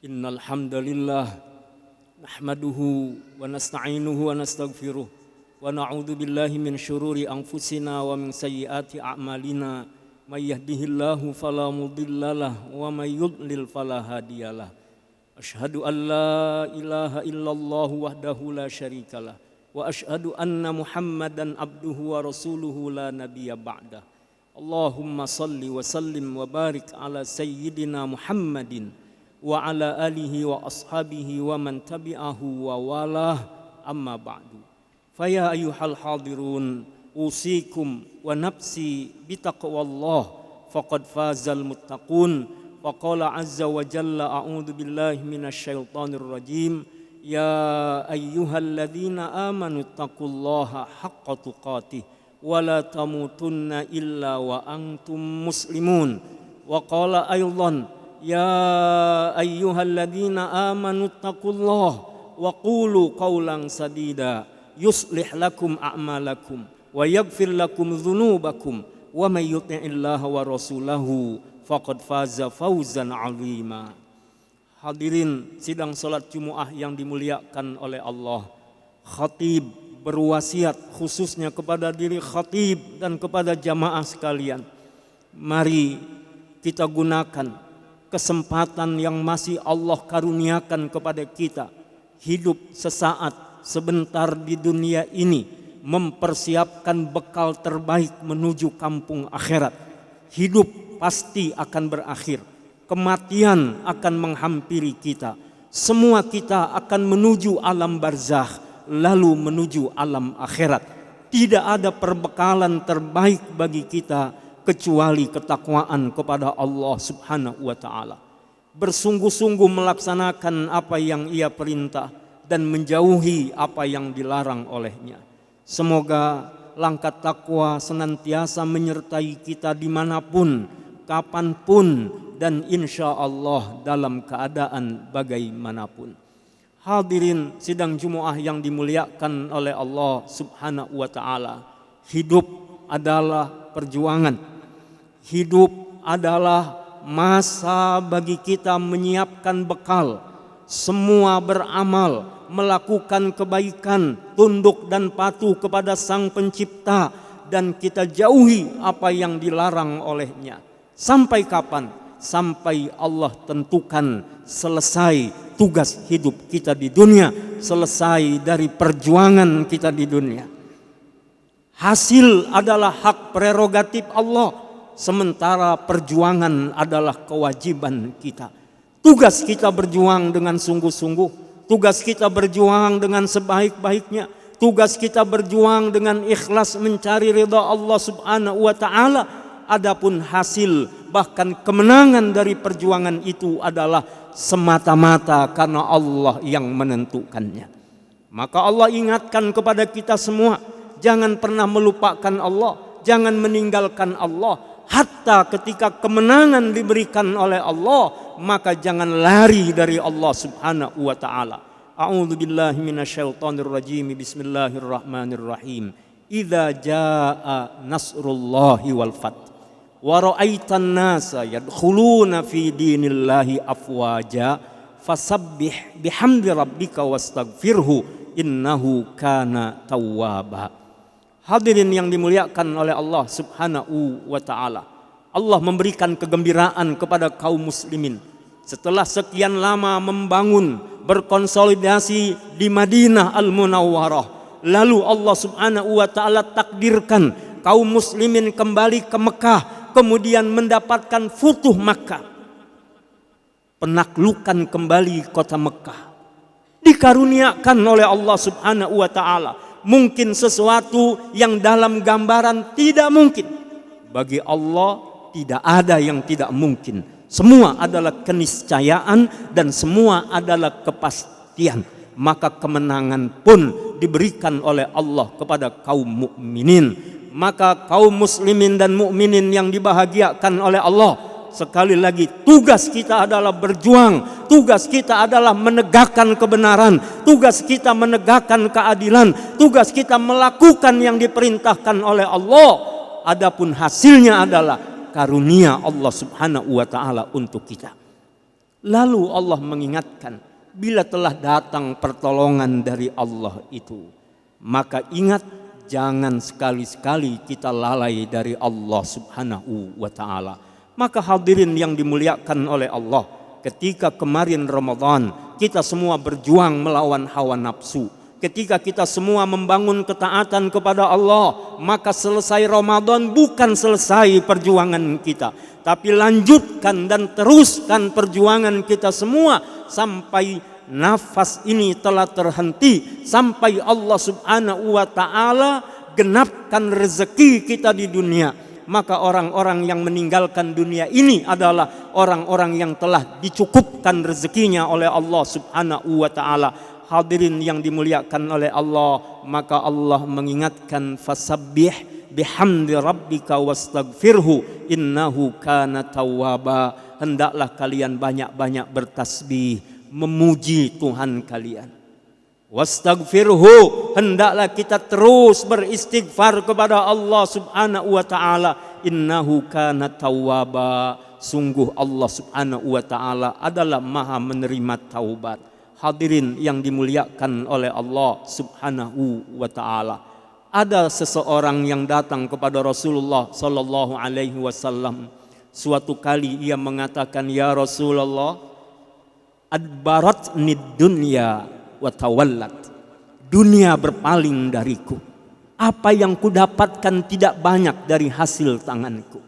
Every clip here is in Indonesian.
Innal hamdalillah nahmaduhu wa nasta'inuhu wa nastaghfiruh wa na'udzu billahi min syururi anfusina wa min sayyiati a'malina may yahdihillahu fala mudhillalah wa may yudlil fala hadiyalah. Asyhadu an la ilaha illallah wahdahu la syarikalah wa asyhadu anna Muhammadan abduhu wa rasuluhu la nabiyya ba'dah. Allahumma salli wa sallim wa barik ala sayyidina Muhammadin wa ala alihi wa ashabihi wa man tabi'ahu wa walah, amma ba'du. Faya ayyuhal hadirun usikum wa nafsi bitaqwallah faqad fazal muttaqun. Faqala azza wa jalla a'udzu billahi minasy syaithanir rajim. Ya ayyuhalladzina amanu taqullaha haqqa tuqatih wa la tamutunna illa wa antum muslimun. Wa qala aydan ya ayyuhalladzina amanu taqullaha wa qulu qawlan sadida yuslih lakum a'malakum wa yaghfir lakum dzunubakum wa may yuti'illaha wa rasulahu faqad faza fawzan 'azima. Hadirin sidang salat Jumat yang dimuliakan oleh Allah. Khatib berwasiat khususnya kepada diri khatib dan kepada jamaah sekalian. Mari kita gunakan kesempatan yang masih Allah karuniakan kepada kita, hidup sesaat sebentar di dunia ini, mempersiapkan bekal terbaik menuju kampung akhirat. Hidup pasti akan berakhir, kematian akan menghampiri kita, semua kita akan menuju alam barzakh, lalu menuju alam akhirat. Tidak ada perbekalan terbaik bagi kita kecuali ketakwaan kepada Allah Subhanahu wa ta'ala. Bersungguh-sungguh melaksanakan apa yang Ia perintah dan menjauhi apa yang dilarang olehnya. Semoga langkah takwa senantiasa menyertai kita dimanapun, kapanpun, dan insya Allah dalam keadaan bagaimanapun. Hadirin sidang Jumat yang dimuliakan oleh Allah Subhanahu wa ta'ala. Hidup adalah perjuangan. Hidup adalah masa bagi kita menyiapkan bekal, semua beramal, melakukan kebaikan, tunduk dan patuh kepada Sang Pencipta, dan kita jauhi apa yang dilarang olehnya. Sampai kapan? Sampai Allah tentukan selesai tugas hidup kita di dunia, selesai dari perjuangan kita di dunia. Hasil adalah hak prerogatif Allah, sementara perjuangan adalah kewajiban kita. Tugas kita berjuang dengan sungguh-sungguh, tugas kita berjuang dengan sebaik-baiknya, tugas kita berjuang dengan ikhlas mencari ridha Allah Subhanahu wa ta'ala. Adapun hasil bahkan kemenangan dari perjuangan itu adalah semata-mata karena Allah yang menentukannya. Maka Allah ingatkan kepada kita semua, jangan pernah melupakan Allah, jangan meninggalkan Allah. Hatta ketika kemenangan diberikan oleh Allah, maka jangan lari dari Allah Subhanahu wa ta'ala. A'udzu billahi minasyaitonir rajim. Bismillahirrahmanirrahim. Idza jaa nasrullahi wal fath wa ra'aitan nasa yadkhuluna fi dinillahi afwaja fasabbih bihamdi rabbika wastaghfirhu innahu kana tawwaba. Hadirin yang dimuliakan oleh Allah Subhanahu wa ta'ala. Allah memberikan kegembiraan kepada kaum muslimin. Setelah sekian lama membangun, berkonsolidasi di Madinah Al-Munawwarah, lalu Allah Subhanahu wa ta'ala takdirkan kaum muslimin kembali ke Mekah, kemudian mendapatkan futuh Makkah, penaklukan kembali kota Mekah. Dikaruniakan oleh Allah Subhanahu wa ta'ala. Mungkin sesuatu yang dalam gambaran tidak mungkin. Bagi Allah tidak ada yang tidak mungkin. Semua adalah keniscayaan dan semua adalah kepastian. Maka kemenangan pun diberikan oleh Allah kepada kaum mukminin. Maka kaum muslimin dan mukminin yang dibahagiakan oleh Allah, sekali lagi tugas kita adalah berjuang, tugas kita adalah menegakkan kebenaran, tugas kita menegakkan keadilan, tugas kita melakukan yang diperintahkan oleh Allah. Adapun hasilnya adalah karunia Allah Subhanahu wa ta'ala untuk kita. Lalu Allah mengingatkan, bila telah datang pertolongan dari Allah itu, maka ingat, jangan sekali-sekali kita lalai dari Allah Subhanahu wa ta'ala. Maka hadirin yang dimuliakan oleh Allah, ketika kemarin Ramadan kita semua berjuang melawan hawa nafsu, ketika kita semua membangun ketaatan kepada Allah, maka selesai Ramadan bukan selesai perjuangan kita, tapi lanjutkan dan teruskan perjuangan kita semua sampai nafas ini telah terhenti, sampai Allah Subhanahu wa ta'ala genapkan rezeki kita di dunia. Maka orang-orang yang meninggalkan dunia ini adalah orang-orang yang telah dicukupkan rezekinya oleh Allah Subhanahu wa ta'ala. Hadirin yang dimuliakan oleh Allah, maka Allah mengingatkan, fasabbih bihamdi rabbika wastaghfirhu innahu kana tawwaba. Hendaklah kalian banyak-banyak bertasbih, memuji Tuhan kalian. Wastaghfirhu, hendaklah kita terus beristighfar kepada Allah Subhanahu wa ta'ala. Innahu kana tawwaba, sungguh Allah Subhanahu wa ta'ala adalah maha menerima taubat. Hadirin yang dimuliakan oleh Allah Subhanahu wa ta'ala, ada seseorang yang datang kepada Rasulullah sallallahu alaihi wasallam. Suatu kali ia mengatakan, ya Rasulullah, adbaratni dunya wa tawallat, dunia berpaling dariku, apa yang kudapatkan tidak banyak dari hasil tanganku.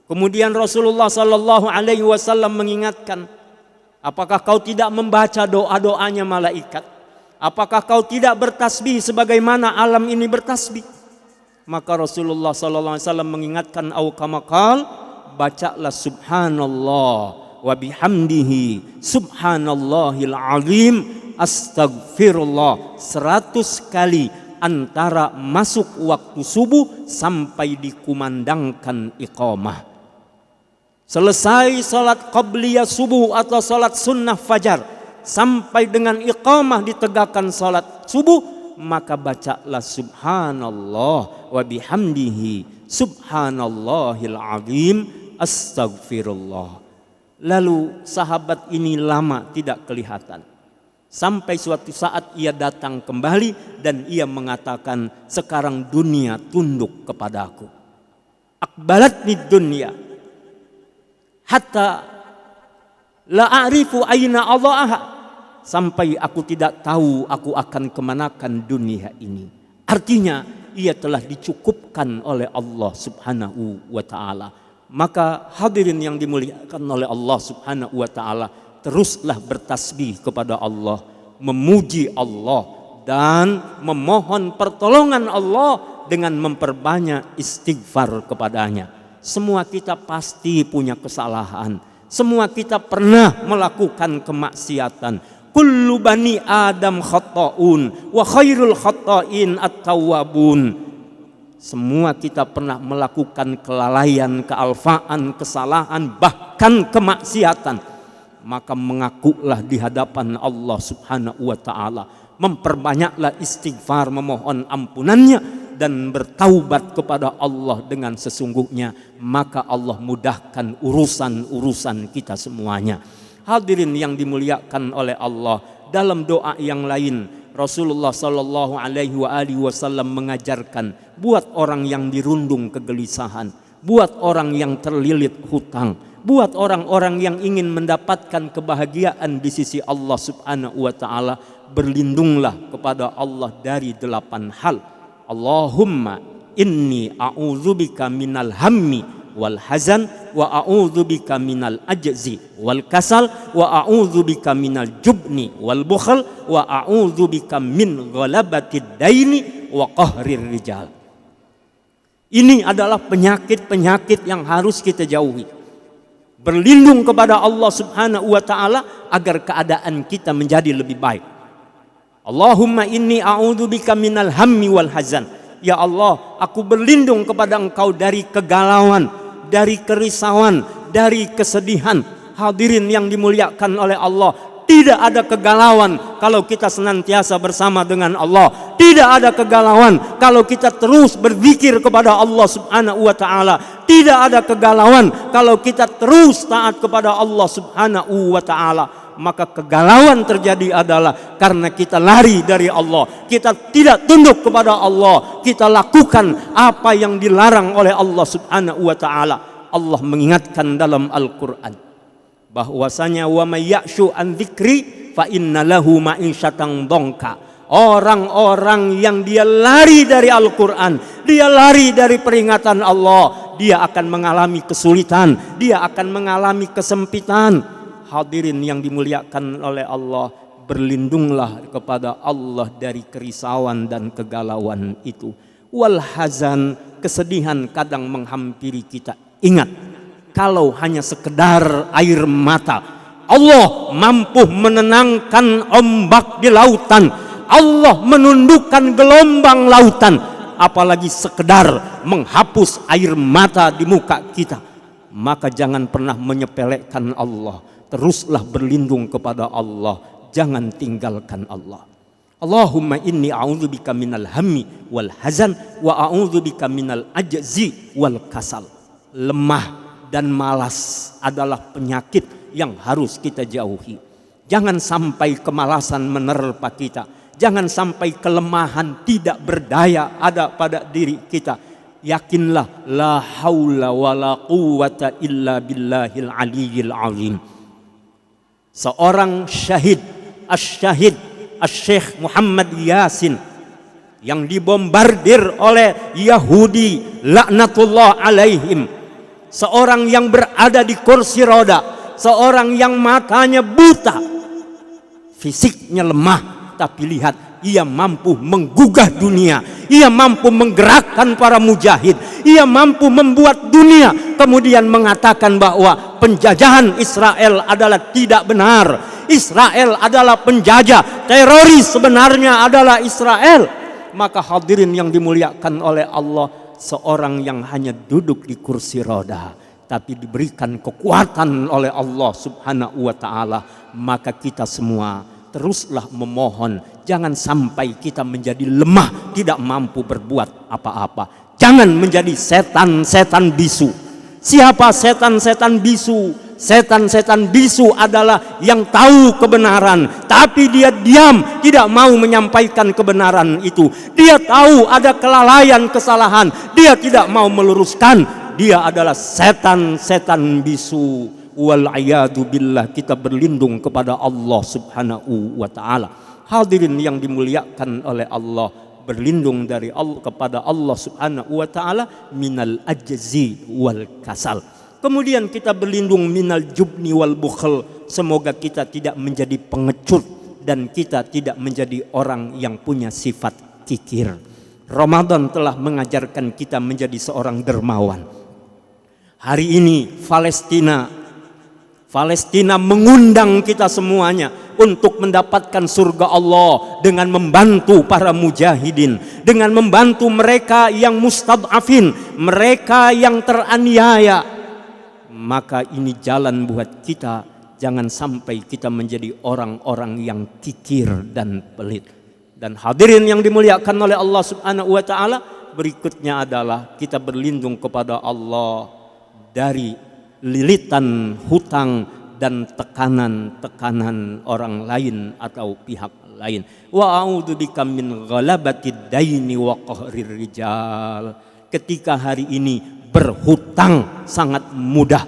Kemudian Rasulullah sallallahu alaihi wasallam mengingatkan, apakah kau tidak membaca doa-doanya malaikat? Apakah kau tidak bertasbih sebagaimana alam ini bertasbih? Maka Rasulullah sallallahu alaihi wasallam mengingatkan, au kama qal, bacalah subhanallah wa bihamdihi subhanallahil azim astagfirullah 100 kali antara masuk waktu subuh sampai dikumandangkan iqamah. Selesai salat qabliyah subuh atau salat sunnah fajar, sampai dengan iqamah ditegakkan salat subuh, maka bacalah subhanallah wa bihamdihi subhanallahil azim astagfirullah. Lalu sahabat ini lama tidak kelihatan, sampai suatu saat ia datang kembali dan ia mengatakan, sekarang dunia tunduk kepadaku. Akbalatni dunya hatta la a'rifu aina Allaha, sampai aku tidak tahu aku akan kemanakan dunia ini. Artinya ia telah dicukupkan oleh Allah Subhanahu wa ta'ala. Maka hadirin yang dimuliakan oleh Allah Subhanahu wa ta'ala, teruslah bertasbih kepada Allah, memuji Allah dan memohon pertolongan Allah dengan memperbanyak istighfar kepadanya. Semua kita pasti punya kesalahan, semua kita pernah melakukan kemaksiatan. Kullu bani Adam khata'un wa khairul khata'in at-tawwabun. Semua kita pernah melakukan kelalaian, kealfaan, kesalahan, bahkan kemaksiatan. Maka mengakulah di hadapan Allah Subhanahu wa ta'ala, memperbanyaklah istighfar, memohon ampunannya dan bertaubat kepada Allah dengan sesungguhnya, maka Allah mudahkan urusan-urusan kita semuanya. Hadirin yang dimuliakan oleh Allah, dalam doa yang lain Rasulullah sallallahu alaihi wasallam mengajarkan, buat orang yang dirundung kegelisahan, buat orang yang terlilit hutang, buat orang-orang yang ingin mendapatkan kebahagiaan di sisi Allah Subhanahu wa ta'ala, berlindunglah kepada Allah dari 8 hal. Allahumma inni a'udzubika minal hammi wal hazan wa a'udzubika minal ajzi wal kasal wa a'udzubika minal jubni wal bukhl wa a'udzubika min ghalabatid daini wa qahrir rijal. Ini adalah penyakit-penyakit yang harus kita jauhi. Berlindung kepada Allah Subhanahu wa ta'ala agar keadaan kita menjadi lebih baik. Allahumma inni a'udzubika minal hammi wal hazan. Ya Allah, aku berlindung kepada Engkau dari kegalauan, dari kerisauan, dari kesedihan. Hadirin yang dimuliakan oleh Allah, Tidak ada kegalauan kalau kita senantiasa bersama dengan Allah. Tidak ada kegalauan kalau kita terus berzikir kepada Allah Subhanahu wa taala. Tidak ada kegalauan kalau kita terus taat kepada Allah Subhanahu wa taala. Maka kegalauan terjadi adalah karena kita lari dari Allah. Kita tidak tunduk kepada Allah. Kita lakukan apa yang dilarang oleh Allah Subhanahu wa taala. Allah mengingatkan dalam Al-Qur'an bahwasanya wa may ya'shu an dzikri fa inna lahu ma'isyatan dongka. Orang-orang yang dia lari dari Al-Qur'an, dia lari dari peringatan Allah, dia akan mengalami kesulitan, dia akan mengalami kesempitan. Hadirin yang dimuliakan oleh Allah, berlindunglah kepada Allah dari kerisauan dan kegalauan itu. Wal hazan, kesedihan kadang menghampiri kita. Ingat, kalau hanya sekedar air mata, Allah mampu menenangkan ombak di lautan. Allah menundukkan gelombang lautan. Apalagi sekedar menghapus air mata di muka kita. Maka jangan pernah menyepelekan Allah. Teruslah berlindung kepada Allah. Jangan tinggalkan Allah. Allahumma inni a'udzubika minal hammi wal hazan wa a'udzubika minal ajzi wal kasal. Lemah dan malas adalah penyakit yang harus kita jauhi. Jangan sampai kemalasan menerpa kita. Jangan sampai kelemahan tidak berdaya ada pada diri kita. Yakinlah, la haula wa la quwwata illa billahil aliyyil azim. Seorang syahid, Asy-Syaikh Muhammad Yasin, yang dibombardir oleh Yahudi laknatullah alaihim. Seorang yang berada di kursi roda, seorang yang matanya buta, fisiknya lemah, tapi lihat, ia mampu menggugah dunia, ia mampu menggerakkan para mujahid, ia mampu membuat dunia kemudian mengatakan bahwa penjajahan Israel adalah tidak benar. Israel adalah penjajah, teroris sebenarnya adalah Israel. Maka hadirin yang dimuliakan oleh Allah, seorang yang hanya duduk di kursi roda tapi diberikan kekuatan oleh Allah Subhanahu wa taala, maka kita semua teruslah memohon, jangan sampai kita menjadi lemah, tidak mampu berbuat apa-apa. Jangan menjadi setan-setan bisu. Siapa setan-setan bisu? Setan-setan bisu adalah yang tahu kebenaran, tapi dia diam, tidak mau menyampaikan kebenaran itu. Dia tahu ada kelalaian, kesalahan, dia tidak mau meluruskan. Dia adalah setan-setan bisu. Wal'iyadu billah, kita berlindung kepada Allah Subhanahu wa ta'ala. Hadirin yang dimuliakan oleh Allah, berlindung dari Allah kepada Allah Subhanahu wa ta'ala minal ajzi wal kasal. Kemudian kita berlindung minal jubni wal bukhl. Semoga kita tidak menjadi pengecut dan kita tidak menjadi orang yang punya sifat kikir. Ramadan telah mengajarkan kita menjadi seorang dermawan. Hari ini Palestina mengundang kita semuanya untuk mendapatkan surga Allah dengan membantu para mujahidin, dengan membantu mereka yang mustad'afin, mereka yang teraniaya. Maka ini jalan buat kita, jangan sampai kita menjadi orang-orang yang kikir dan pelit. Dan hadirin yang dimuliakan oleh Allah Subhanahu wa ta'ala, berikutnya adalah kita berlindung kepada Allah dari lilitan hutang dan tekanan-tekanan orang lain atau pihak lain. Wa a'udzubika min ghalabatid daini wa qahrir rijal. Ketika hari ini berhutang sangat mudah.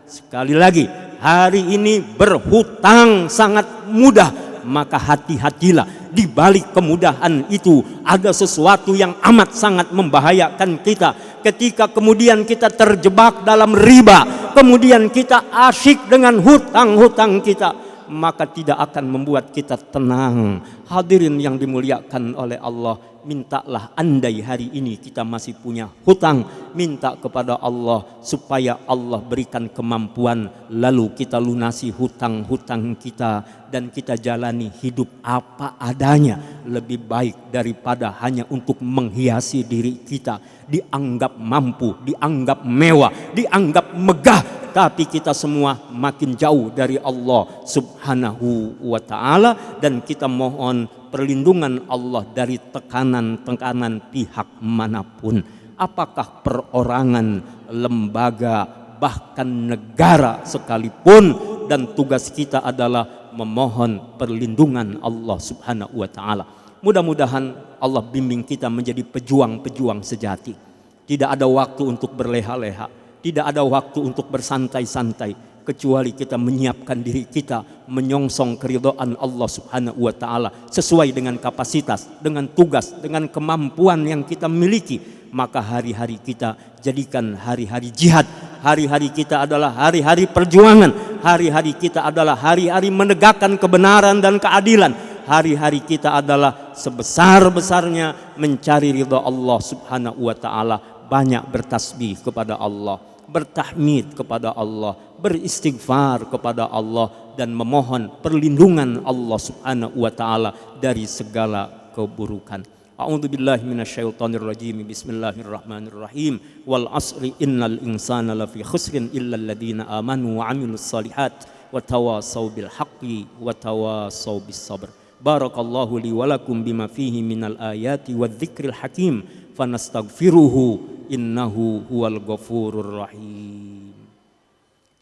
Sekali lagi, hari ini berhutang sangat mudah. Maka hati-hatilah, di balik kemudahan itu ada sesuatu yang amat sangat membahayakan kita. Ketika kemudian kita terjebak dalam riba, kemudian kita asyik dengan hutang-hutang kita, maka tidak akan membuat kita tenang. Hadirin yang dimuliakan oleh Allah, mintalah andai hari ini kita masih punya hutang, minta kepada Allah supaya Allah berikan kemampuan, lalu kita lunasi hutang-hutang kita dan kita jalani hidup apa adanya, lebih baik daripada hanya untuk menghiasi diri kita, dianggap mampu, dianggap mewah, dianggap megah, tapi kita semua makin jauh dari Allah Subhanahu wa ta'ala, dan kita mohon perlindungan Allah dari tekanan-tekanan pihak manapun. Apakah perorangan, lembaga, bahkan negara sekalipun, dan tugas kita adalah memohon perlindungan Allah Subhanahu wa ta'ala. Mudah-mudahan Allah bimbing kita menjadi pejuang-pejuang sejati. Tidak ada waktu untuk berleha-leha, tidak ada waktu untuk bersantai-santai, kecuali kita menyiapkan diri kita menyongsong keridhaan Allah Subhanahu wa ta'ala sesuai dengan kapasitas, dengan tugas, dengan kemampuan yang kita miliki. Maka hari-hari kita jadikan hari-hari jihad. Hari-hari kita adalah hari-hari perjuangan. Hari-hari kita adalah hari-hari menegakkan kebenaran dan keadilan. Hari-hari kita adalah sebesar-besarnya mencari ridha Allah Subhanahu wa ta'ala. Banyak bertasbih kepada Allah, bertahmid kepada Allah, beristighfar kepada Allah, dan memohon perlindungan Allah Subhanahu wa ta'ala dari segala keburukan. A'udzu billahi minasyaitonir rajim. Bismillahirrahmanirrahim. Wal 'asri innal insana lafi khusrin illal ladzina amanu wa 'amilus shalihat wa tawassaw bil haqqi wa tawassaw bis sabr. Barakallahu li wa lakum bima fihi minal ayati wadh-dzikril hakim fanastaghfiruhu innahu huwal ghafurur rahim.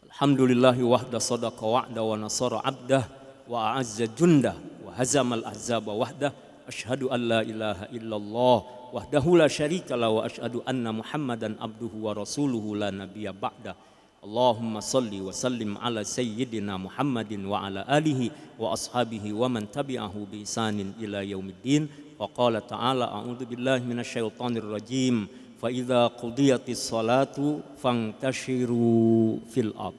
Alhamdulillahi wahda sadaqa wa'da wa nasara 'abdah wa a'azza jundah wa hazamal ahzaba wahdah. Asyhadu an la ilaha illallah wahdahu la syarika la wa asyhadu anna Muhammadan abduhu wa rasuluhu la nabiyya ba'da. Allahumma salli wa sallim ala sayyidina Muhammadin wa ala alihi wa ashabihi wa man tabi'ahu bi ihsanin ila yaumiddin. Wa qala ta'ala a'udzu billahi minasyaitonir rajim. Fa idza qudiyatis salatu fantashiru fil ard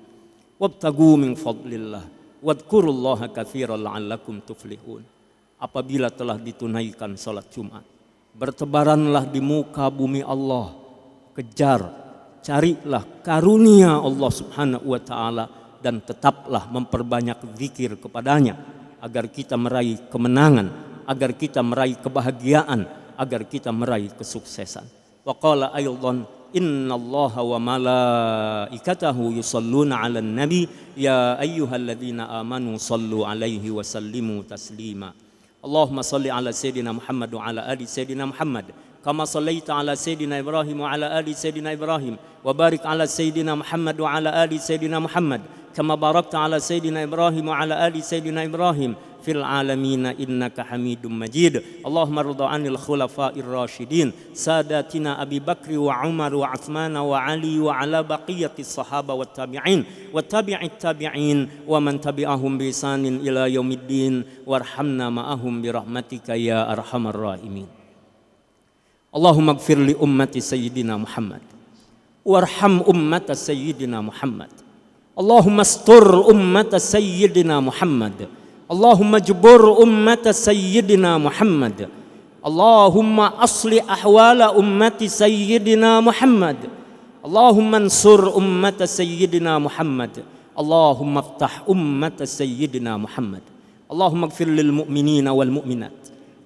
wabtagu min fadlillah wadhkurullaha katsiran la'allakum tuflihun. Apabila telah ditunaikan salat Jumat, bertebaranlah di muka bumi Allah, kejar, carilah karunia Allah Subhanahu wa ta'ala, dan tetaplah memperbanyak zikir kepadanya agar kita meraih kemenangan, agar kita meraih kebahagiaan, agar kita meraih kesuksesan. Wa qala aydan innallaha wa malaikatahu yusalluna 'alan nabi ya ayyuhalladzina amanu sallu 'alaihi wa sallimu taslima. Allahumma salli ala sayyidina Muhammad wa ala ali sayyidina Muhammad kama sallaita ala sayyidina Ibrahim wa ala ali sayyidina Ibrahim wa barik ala sayyidina Muhammad wa ala ali sayyidina Muhammad kama barakta ala sayyidina Ibrahim wa ala ali sayyidina Ibrahim fil alamin innaka Hamidum Majid. Allahumma rida 'anil khulafa'ir rasyidin sadatina Abi Bakri wa Umar wa Utsman wa Ali wa ala baqiyatis sahaba wat tabi'in wa tabi'it tabi'in wa man tabi'ahum bi ihsanin ila yaumiddin warhamna ma'ahum bi rahmatika ya arhamar rahimin. Allahumma ighfir li ummati sayyidina Muhammad warham ummata sayyidina Muhammad. Allahumma astur ummata sayyidina Muhammad. Allahumma jbur ummata sayyidina Muhammad. Allahumma asli ahwala ummati sayyidina Muhammad. Allahumma ansur ummata sayyidina Muhammad. Allahumma aftah ummata sayyidina Muhammad. Allahumma ighfir lil mu'minina wal mu'minat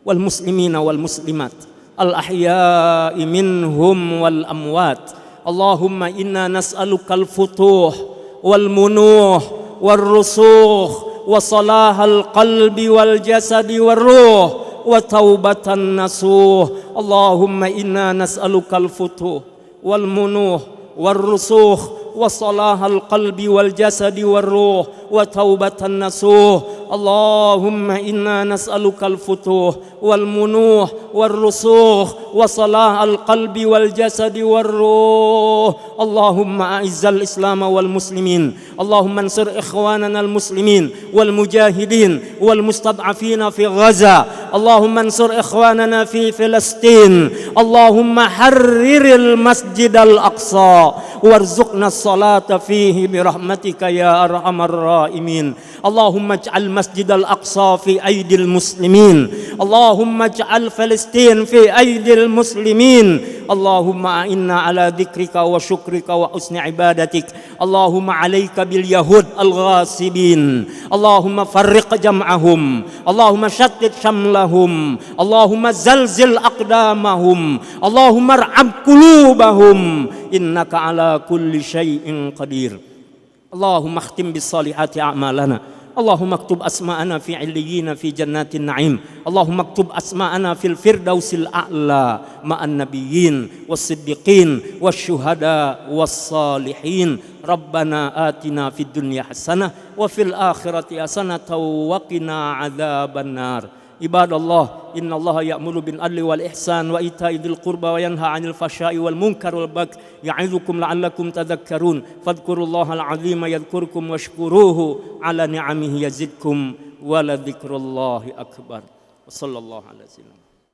wal muslimina wal muslimat al ahya'i minhum wal amwat. Allahumma inna nas'aluka al futuh wal munuh wal rusukh wa salahal qalbi wal jasadi wal ruh wa taubatan nasuh. Allahumma inna nas'aluka al futuh wal munuh wal rusukh wa salahal qalbi wal jasadi wal ruh wa taubatan nasuh. Allahumma inna nas'aluka al futuh wal munuh wal rusukh wa salahal qalbi wal jasadi wal ruh. Allahumma a'izzal islam wal muslimin. Allahumma ansur ikhwanana al muslimin wal mujahidin wal mustad'afina fi Gaza. Allahumma ansur ikhwanana fi Filistin. Allahumma harriril masjidal aqsa warzuqna as-salata fihi bi rahmatika ya arhamar rahimin. Allahumma ij'al masjidal aqsa fi aidil muslimin. Allahumma ij'al Filistin fi aidil muslimin. Allahumma a'inna ala dzikrika wa syukrika wa husni ibadatik. Allahumma alayka bil yahud al-ghasibin. Allahumma farriq jam'ahum. Allahumma shattit shamlahum. Allahumma zalzil aqdamahum. Allahumma ar'ab qulubahum. Innaka ala kulli syai'in qadir. Allahumma khtim bis salihati a'malana. Allahumma aktub asma'ana fi illiyina fi jannatin na'im. Allahumma aktub asma'ana fil firdausil a'la ma'an nabiyyin was-siddiqin wasyuhada was-salihin. Rabbana atina fid dunya hasanah wa fil akhirati hasanah wa qina adzabannar. Ibadallah, innallaha ya'muru bil adli wal ihsan wa ita'i dzil qurba wa yanha 'anil fahsya'i wal munkar wal baghi ya'idzukum la'allakum tadhakkarun. Fadhkurullahal 'azima yadhkurkum washkuruhu 'ala ni'amihi yazidkum wa la dzikrullahi akbar. Wassallallahu ala sayyidina